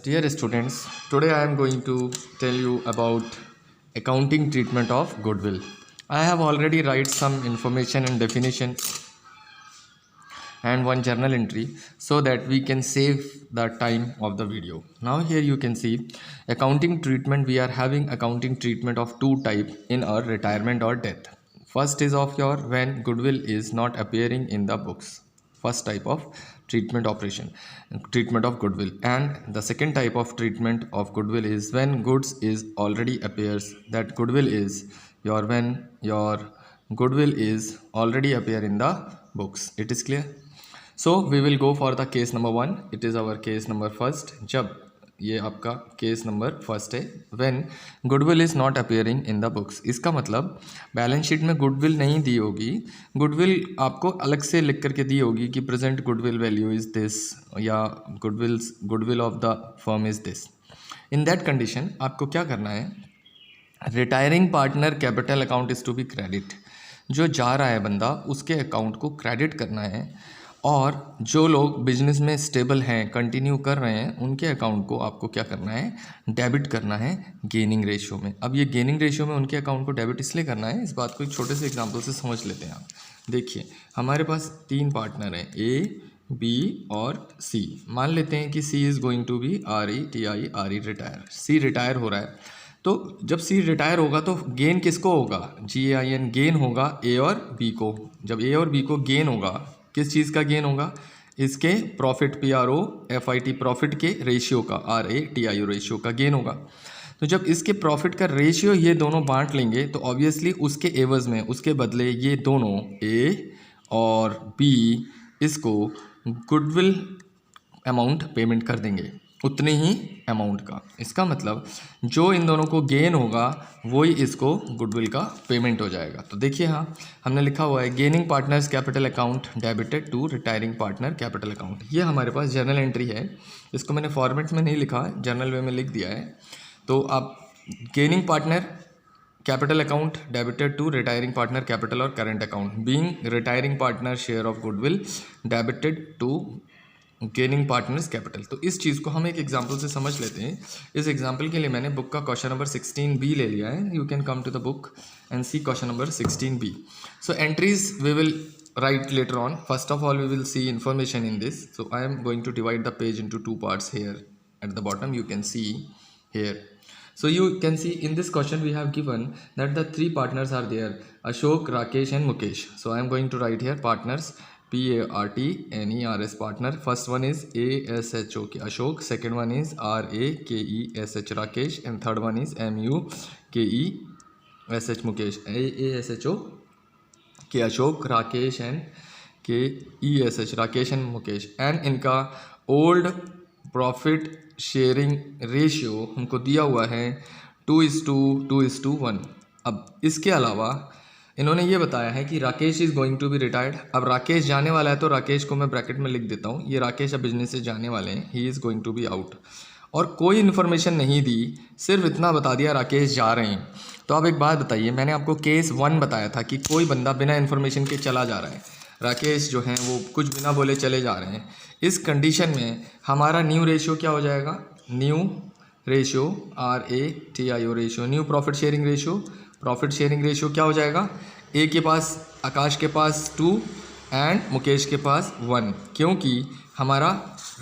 Dear students, today I am going to tell you about accounting treatment of goodwill. I have already write some information and definition and one journal entry so that we can save the time of the video. Now here you can see accounting treatment. We are having accounting treatment of two type in our retirement or death. First is of your when goodwill is not appearing in the books. First type of treatment operation, treatment of goodwill. And the second type of treatment of goodwill is when goods is already appears. That goodwill is your when your goodwill is already appear in the books. It is clear. So we will go for the case number 1. It is our case number first. जब ये आपका case number first है when goodwill is not appearing in the books. इसका मतलब balance sheet में goodwill नहीं दी होगी, goodwill आपको अलग से लिख करके दी होगी कि present goodwill value is this या goodwill of the firm is this. In that condition आपको क्या करना है, retiring partner capital account is to be credit. जो जा रहा है बंदा उसके अकाउंट को क्रेडिट करना है और जो लोग बिजनेस में स्टेबल हैं, कंटिन्यू कर रहे हैं, उनके अकाउंट को आपको क्या करना है, डेबिट करना है गेनिंग रेशियो में। अब ये गेनिंग रेशियो में उनके अकाउंट को डेबिट इसलिए करना है, इस बात को एक छोटे से एग्जांपल से समझ लेते हैं। आप देखिए हमारे पास 3 पार्टनर हैं ए, बी और सी। मान लेते हैं कि C is going to be RETI retire. C retire हो रहा है, तो जब सी रिटायर होगा तो गेन किसको होगा, GAIN गेन होगा ए और बी को। जब ए और बी को गेन होगा, किस चीज़ का गेन होगा, इसके प्रॉफिट PROFIT प्रॉफिट के रेशियो का RATIO रेशियो का गेन होगा। तो जब इसके प्रॉफिट का रेशियो ये दोनों बांट लेंगे तो ऑब्वियसली उसके एवज में, उसके बदले ये दोनों ए और बी इसको गुडविल अमाउंट पेमेंट कर देंगे, उतने ही अमाउंट का। इसका मतलब जो इन दोनों को गेन होगा वही इसको गुडविल का पेमेंट हो जाएगा। तो देखिए हाँ, हमने लिखा हुआ है gaining partners capital account debited to retiring partner capital account. ये हमारे पास जर्नल एंट्री है, इसको मैंने फॉर्मेट में नहीं लिखा, जर्नल वे में लिख दिया है। तो आप gaining partner capital account debited to retiring partner capital और current account being retiring partner share of goodwill debited to gaining partners capital. तो इस चीज़ को हम एक एग्जांपल से समझ लेते हैं। इस एग्जांपल के लिए मैंने बुक का क्वेश्चन नंबर 16B ले लिया है। You can come to the book and see question number 16B। So entries we will write later on. First of all we will see information in this. So I am going to divide the page into 2 parts here. At the bottom you can see here. So you can see in this question we have given that the 3 partners are there, Ashok, Rakesh and Mukesh. So I am going to write here partners, PARTNERS partner. First one is ASHOK Ashok, second one is RAKESH Rakesh, and third one is MUKESH Mukesh. AASHO के Ashok, Rakesh and KESH Rakesh and Mukesh. And इनका old profit sharing ratio हमको दिया हुआ है 2:1। अब इसके अलावा इन्होंने ये बताया है कि Rakesh is going to be retired. अब राकेश जाने वाला है तो राकेश को मैं ब्रैकेट में लिख देता हूँ, ये राकेश अब बिजनेस से जाने वाले हैं, he is going to be out. और कोई इन्फॉर्मेशन नहीं दी, सिर्फ इतना बता दिया राकेश जा रहे हैं। तो अब एक बात बताइए, मैंने आपको केस 1 बताया था कि कोई बंदा बिना इन्फॉर्मेशन के चला जा रहा है, राकेश जो हैं वो कुछ बिना बोले चले जा रहे हैं। इस कंडीशन में हमारा न्यू रेशियो क्या हो जाएगा, new ratio RATIO ratio, new profit sharing ratio, profit sharing ratio क्या हो जाएगा, ए के पास, आकाश के पास 2 एंड मुकेश के पास 1, क्योंकि हमारा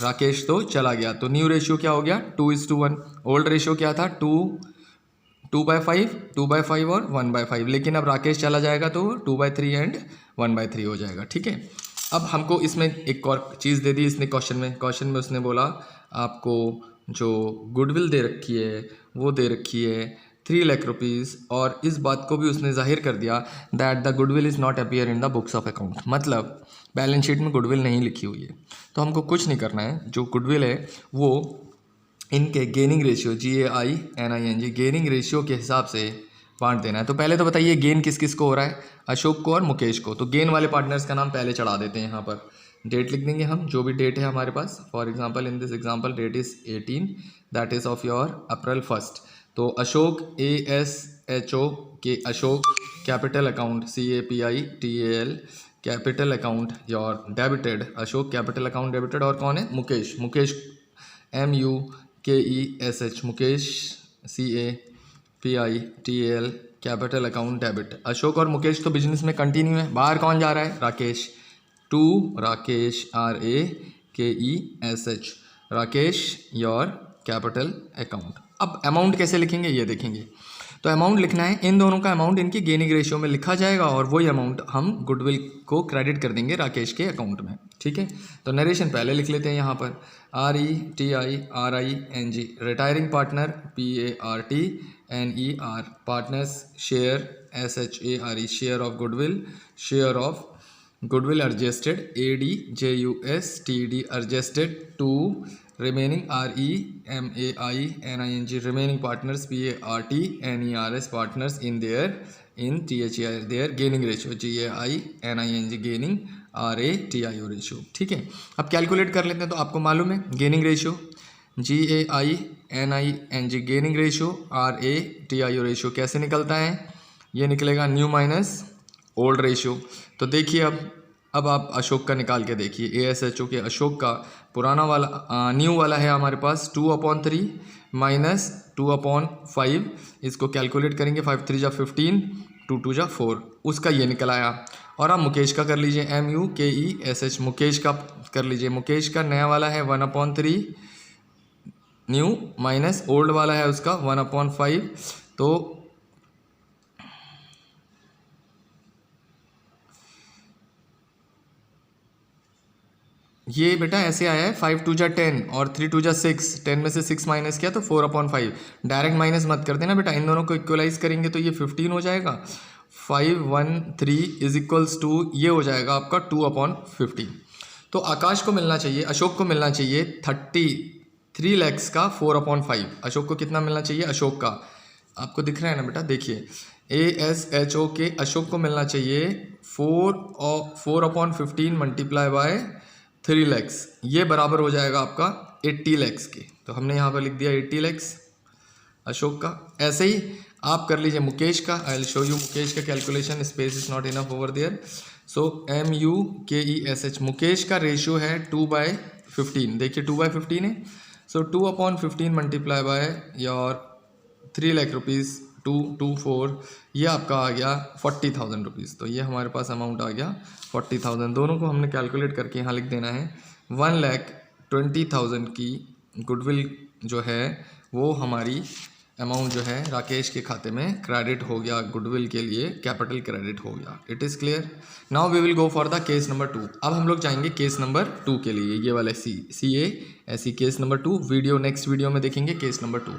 राकेश तो चला गया। तो न्यू रेशियो क्या हो गया 2:1। ओल्ड रेशियो क्या था 2/5, 2/5 और 1/5, लेकिन अब राकेश चला जाएगा तो 2/3 एंड 1/3 हो जाएगा। ठीक है, अब हमको इसमें एक और चीज़ दे दी इसने क्वेश्चन में उसने बोला आपको जो गुडविल दे रखी है वो दे रखी है 3 लाख रुपीज़, और इस बात को भी उसने जाहिर कर दिया that the goodwill is not appear in the books of account. मतलब बैलेंस शीट में गुडविल नहीं लिखी हुई है। तो हमको कुछ नहीं करना है, जो गुडविल है वो इनके gaining ratio GAINING gaining ratio के हिसाब से बांट देना है। तो पहले तो बताइए गेन किस किस को हो रहा है, अशोक को और मुकेश को। तो गेन वाले पार्टनर्स का नाम पहले चढ़ा देते हैं, यहाँ पर डेट लिख देंगे हम, जो भी डेट है हमारे पास। For example in this example date is 18, that is of your April 1। तो Ashok ASHO K Ashok capital account CAPITAL capital account your debited, Ashok capital account debited. और कौन है, Mukesh MUKESH KESH Mukesh, CAPITAL capital account debit. Ashok और मुकेश तो business में continue है। बाहर कौन जा रहा है? Rakesh. To Rakesh, RAKESH, Rakesh your capital account. अब अमाउंट कैसे लिखेंगे ये देखेंगे। तो अमाउंट लिखना है, इन दोनों का अमाउंट इनकी गेनिंग रेशियो में लिखा जाएगा और वही अमाउंट हम गुडविल को क्रेडिट कर देंगे राकेश के अकाउंट में। ठीक है, तो नरेशन पहले लिख लेते हैं यहाँ पर। RETIRING retiring partner, PARTNER partners, share SHARE share of goodwill, share of goodwill adjusted, ADJUSTD adjusted to remaining REMAINING remaining partners, PARTNERS partners in their gaining ratio, GAINING gaining RATIO ratio। ठीक है, अब calculate कर लेते हैं। तो आपको मालूम है gaining ratio GAINING gaining ratio, RATIO ratio कैसे निकलता है? ये निकलेगा न्यू माइनस ओल्ड रेशियो। तो देखिए अब आप अशोक का निकाल के देखिए। ASHO के अशोक का पुराना वाला न्यू वाला है हमारे पास 2/3 माइनस 2/5। इसको कैलकुलेट करेंगे, 5 3 जा 15, 2 2 जा 4, उसका ये निकल आया। और आप मुकेश का कर लीजिए, MUKESH मुकेश का कर लीजिए। मुकेश का नया वाला है 1/3 न्यू माइनस ओल्ड वाला है उसका 1/5। तो ये बेटा ऐसे आया है 5 2 जा 10 और 3 2 जा 6, 10 में से 6 माइनस किया तो 4/5। डायरेक्ट माइनस मत कर देना बेटा, इन दोनों को इक्वलाइज करेंगे तो ये 15 हो जाएगा। 5 1 3 इज इक्वल्स टू ये हो जाएगा आपका 2/15। तो आकाश को मिलना चाहिए, अशोक को मिलना चाहिए 33 lakhs का 4/5। अशोक को कितना मिलना चाहिए? अशोक का आपको दिख रहा है ना बेटा, देखिए ASHO के अशोक को मिलना चाहिए 4/15 मल्टीप्लाई बाय 3 lakhs, ये बराबर हो जाएगा आपका 80 lakhs के। तो हमने यहाँ पर लिख दिया 80 lakhs अशोक का। ऐसे ही आप कर लीजिए मुकेश का। I will show you Mukesh का calculation, space is not enough over there. So MUKESH Mukesh का रेशियो है 2/15। देखिए 2/15 है, so 2/15 multiply by your 3 lakh rupees 224, ये आपका आ गया 40,000 रुपीज़। तो ये हमारे पास अमाउंट आ गया 40,000। दोनों को हमने कैलकुलेट करके यहाँ लिख देना है। 1,20,000 की गुडविल जो है वो हमारी अमाउंट जो है राकेश के खाते में क्रेडिट हो गया, गुडविल के लिए कैपिटल क्रेडिट हो गया। It is clear. Now we will go for the case number 2। अब हम लोग जाएंगे केस नंबर 2 के लिए, ये वाला CA ऐसी केस नंबर 2। नेक्स्ट वीडियो में देखेंगे केस नंबर 2।